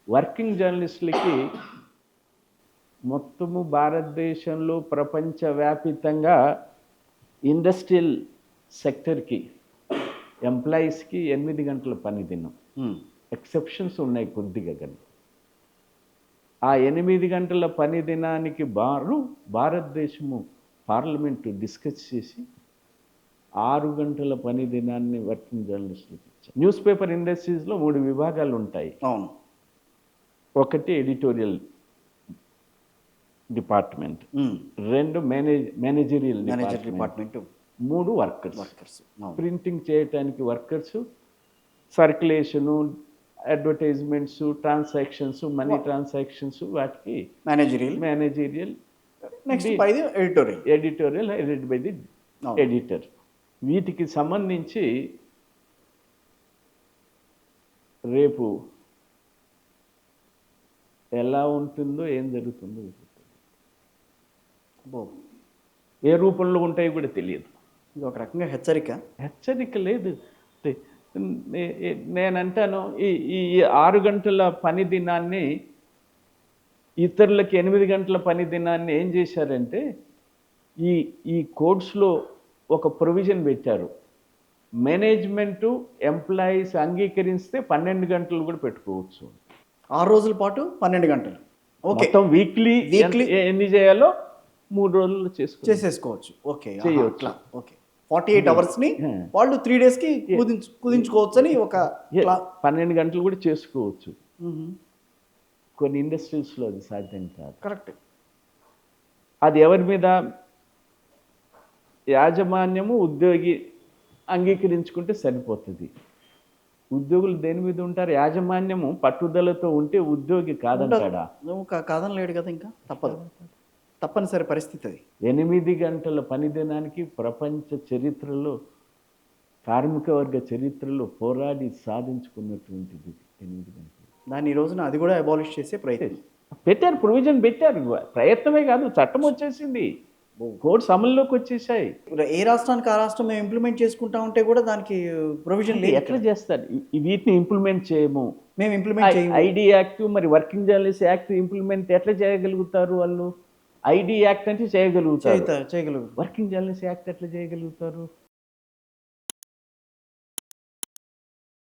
Working జర్నలిస్టులకి మొత్తము భారతదేశంలో ప్రపంచవ్యాపితంగా industrial సెక్టర్కి ఎంప్లాయీస్కి 8 గంటల పని దినం. ఎక్సెప్షన్స్ ఉన్నాయి కొద్దిగా, కానీ ఆ 8 గంటల పని దినానికి భారతదేశము పార్లమెంటు డిస్కస్ చేసి 6 గంటల పని దినాన్ని వర్కింగ్ జర్నలిస్టులకు ఇచ్చారు. న్యూస్ పేపర్ ఇండస్ట్రీస్లో 3 విభాగాలు ఉంటాయి. అవును. ఒకటి editorial department, 2 managerial department, 3 workers. Printing చేయటానికి workers, circulation, advertisements, transactions, money transactions, వాటికి managerial. Next editorial headed by the editor. వీటికి సంబంధించి రేపు ఎలా ఉంటుందో, ఏం జరుగుతుందో ఏ రూపంలో ఉంటాయో కూడా తెలియదు. ఇది ఒక రకంగా హెచ్చరిక లేదు. నేనంటాను, ఈ 6 గంటల పని దినాన్ని, ఇతరులకి 8 గంటల పని దినాన్ని ఏం చేశారంటే, ఈ కోడ్స్లో ఒక ప్రొవిజన్ పెట్టారు. మేనేజ్మెంటు ఎంప్లాయీస్ అంగీకరిస్తే 12 గంటలు కూడా పెట్టుకోవచ్చు. 6 రోజుల పాటు 12 గంటలు. మొత్తం వీక్లీ ఎన్ని చేయాలో 3 రోజులు చేసేసుకోవచ్చు. చేయవచ్చు. 48 అవర్స్ని వాళ్ళు 3 డేస్కి కుదించుకోవచ్చు అని ఒక 12 గంటలు కూడా చేసుకోవచ్చు. కొన్ని ఇండస్ట్రీస్లో అది సాధ్యం కాదు. కరెక్ట్. అది ఎవరి మీద? యాజమాన్యము, ఉద్యోగి అంగీకరించుకుంటే సరిపోతుంది. ఉద్యోగులు దేని మీద ఉంటారు? యాజమాన్యము పట్టుదలతో ఉంటే ఉద్యోగి కాదంటాడా? కాదనలేడు కదా, ఇంకా తప్పనిసరి పరిస్థితి అది. 8 గంటల పని దినానికి ప్రపంచ చరిత్రలో, కార్మిక వర్గ చరిత్రలో పోరాడి సాధించుకున్నటువంటిది 8 గంటలు. దాన్ని ఈ రోజున అది కూడా అబాలిష్ చేసే ప్రయత్నం పెట్టారు, ప్రొవిజన్ పెట్టారు. ప్రయత్నమే కాదు, చట్టం వచ్చేసింది, కోడ్స్ అమల్లోకి వచ్చేసాయి. ఏ రాష్ట్రానికి ఆ రాష్ట్రం మేము ఇంప్లిమెంట్ చేసుకుంటా ఉంటే కూడా దానికి ప్రొవిజన్ లేదు. ఎట్లా చేస్తారు? వీటిని ఇంప్లిమెంట్ చేయము, మేము ఇంప్లిమెంట్ చేయము. ఐడి యాక్ట్, మరి వర్కింగ్ జర్నలిస్ట్ యాక్ట్ ఇంప్లిమెంట్ ఎట్లా చేయగలుగుతారు వాళ్ళు? ఐడి యాక్ట్ అంటే చేయగలుగుతారు, వర్కింగ్ జర్నలిస్ట్ యాక్ట్ ఎట్లా చేయగలుగుతారు?